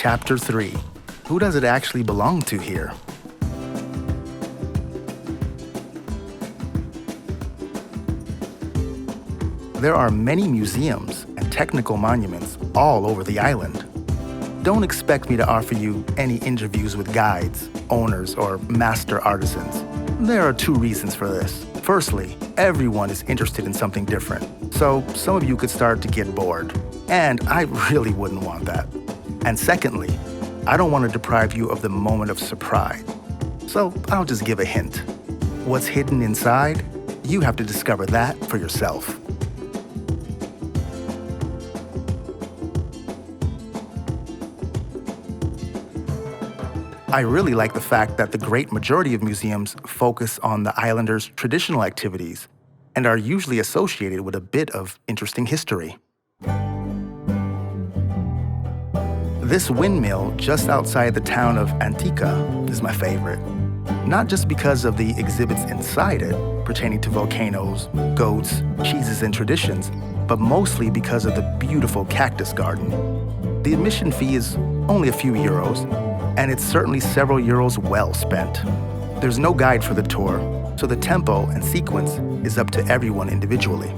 Chapter 3. Who does it actually belong to here? There are many museums and technical monuments all over the island. Don't expect me to offer you any interviews with guides, owners, or master artisans. There are 2 reasons for this. Firstly, everyone is interested in something different, so some of you could start to get bored, and I really wouldn't want that. And secondly, I don't want to deprive you of the moment of surprise, so I'll just give a hint. What's hidden inside? You have to discover that for yourself. I really like the fact that the great majority of museums focus on the islanders' traditional activities and are usually associated with a bit of interesting history. This windmill just outside the town of Antica is my favorite. Not just because of the exhibits inside it, pertaining to volcanoes, goats, cheeses, and traditions, but mostly because of the beautiful cactus garden. The admission fee is only a few euros, and it's certainly several euros well spent. There's no guide for the tour, so the tempo and sequence is up to everyone individually.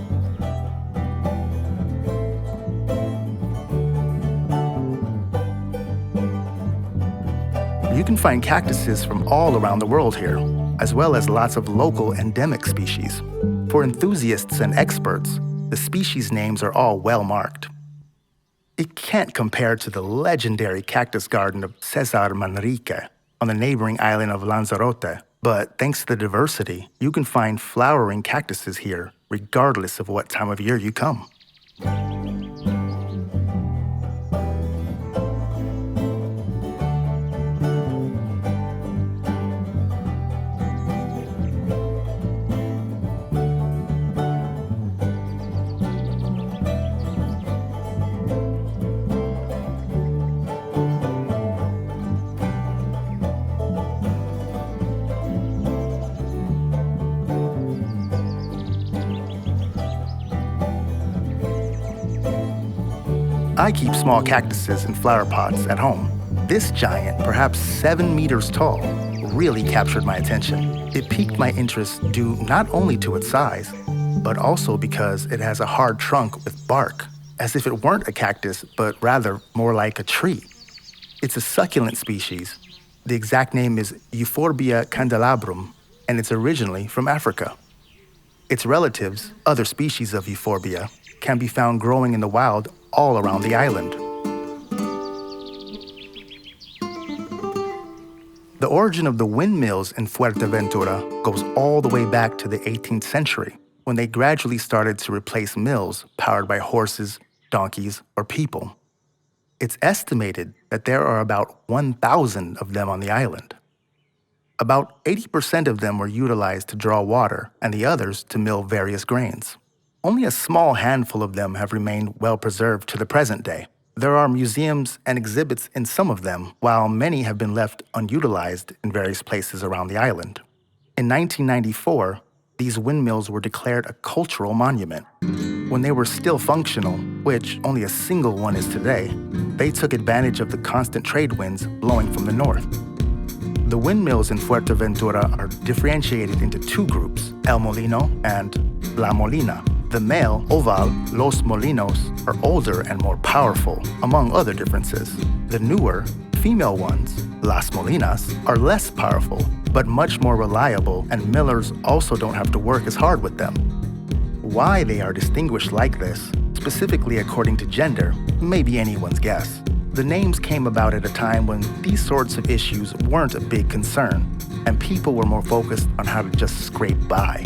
You can find cactuses from all around the world here, as well as lots of local endemic species. For enthusiasts and experts, the species names are all well marked. It can't compare to the legendary cactus garden of Cesar Manrique on the neighboring island of Lanzarote, but thanks to the diversity, you can find flowering cactuses here regardless of what time of year you come. I keep small cactuses in flower pots at home. This giant, perhaps 7 meters tall, really captured my attention. It piqued my interest due not only to its size, but also because it has a hard trunk with bark, as if it weren't a cactus, but rather more like a tree. It's a succulent species. The exact name is Euphorbia candelabrum, and it's originally from Africa. Its relatives, other species of Euphorbia, can be found growing in the wild all around the island. The origin of the windmills in Fuerteventura goes all the way back to the 18th century, when they gradually started to replace mills powered by horses, donkeys, or people. It's estimated that there are about 1,000 of them on the island. About 80% of them were utilized to draw water, and the others to mill various grains. Only a small handful of them have remained well preserved to the present day. There are museums and exhibits in some of them, while many have been left unutilized in various places around the island. In 1994, these windmills were declared a cultural monument. When they were still functional, which only a single one is today, they took advantage of the constant trade winds blowing from the north. The windmills in Fuerteventura are differentiated into 2 groups, El Molino and La Molina. The male, oval, Los Molinos, are older and more powerful, among other differences. The newer, female ones, Las Molinas, are less powerful, but much more reliable, and millers also don't have to work as hard with them. Why they are distinguished like this, specifically according to gender, may be anyone's guess. The names came about at a time when these sorts of issues weren't a big concern, and people were more focused on how to just scrape by.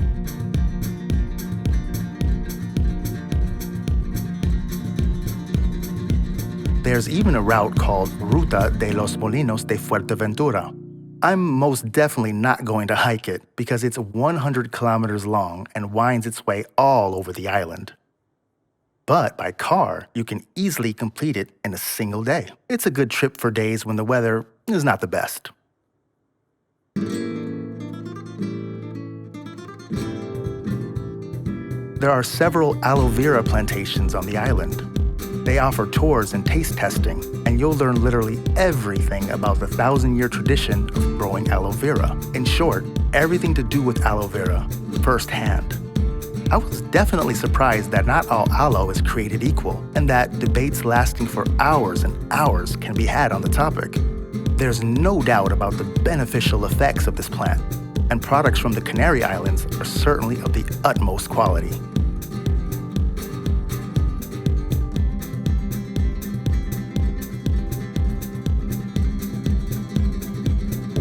There's even a route called Ruta de los Molinos de Fuerteventura. I'm most definitely not going to hike it because it's 100 kilometers long and winds its way all over the island. But by car, you can easily complete it in a single day. It's a good trip for days when the weather is not the best. There are several aloe vera plantations on the island. They offer tours and taste testing, and and you'll learn literally everything about the 1,000-year tradition of growing aloe vera. In short, everything to do with aloe vera, firsthand. I was definitely surprised that not all aloe is created equal, and that debates lasting for hours and hours can be had on the topic. There's no doubt about the beneficial effects of this plant, and products from the Canary Islands are certainly of the utmost quality.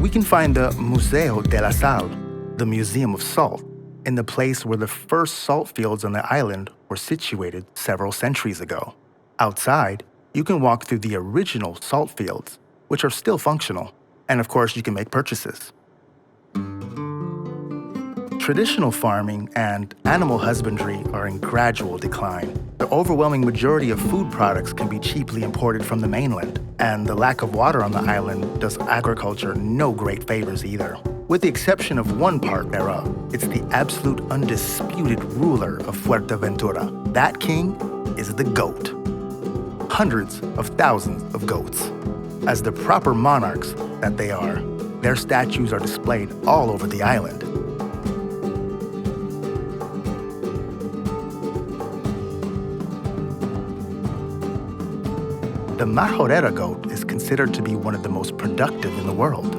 We can find the Museo de la Sal, the Museum of Salt, in the place where the first salt fields on the island were situated several centuries ago. Outside, you can walk through the original salt fields, which are still functional, and of course you can make purchases. Traditional farming and animal husbandry are in gradual decline. The overwhelming majority of food products can be cheaply imported from the mainland, and the lack of water on the island does agriculture no great favors either. With the exception of one part thereof, it's the absolute undisputed ruler of Fuerteventura. That king is the goat. Hundreds of thousands of goats. As the proper monarchs that they are, their statues are displayed all over the island. The Majorera goat is considered to be one of the most productive in the world.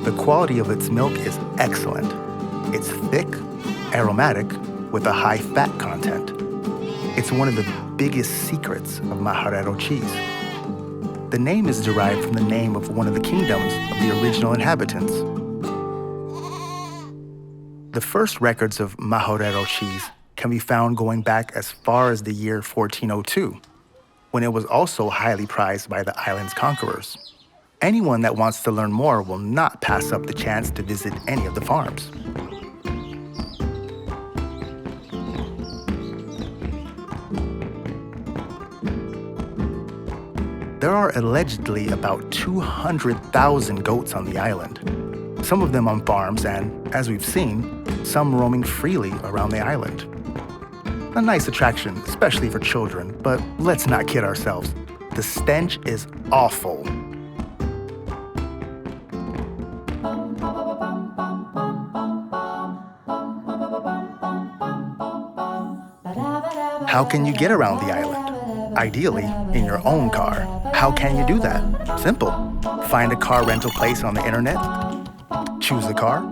The quality of its milk is excellent. It's thick, aromatic, with a high fat content. It's one of the biggest secrets of Majorero cheese. The name is derived from the name of one of the kingdoms of the original inhabitants. The first records of Majorero cheese can be found going back as far as the year 1402, when it was also highly prized by the island's conquerors. Anyone that wants to learn more will not pass up the chance to visit any of the farms. There are allegedly about 200,000 goats on the island, some of them on farms and, as we've seen, some roaming freely around the island. A nice attraction, especially for children, but let's not kid ourselves. The stench is awful. How can you get around the island? Ideally, in your own car. How can you do that? Simple. Find a car rental place on the internet, choose a car,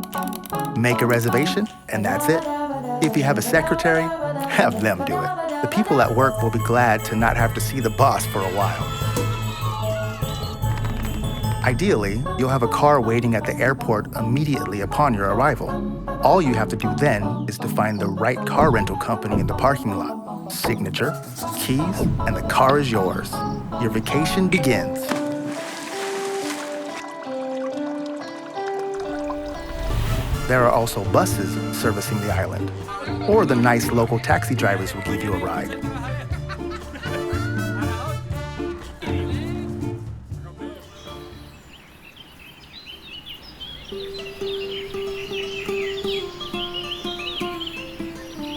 make a reservation, and that's it. If you have a secretary, have them do it. The people at work will be glad to not have to see the boss for a while. Ideally, you'll have a car waiting at the airport immediately upon your arrival. All you have to do then is to find the right car rental company in the parking lot. Signature, keys, and the car is yours. Your vacation begins. There are also buses servicing the island, or the nice local taxi drivers will give you a ride.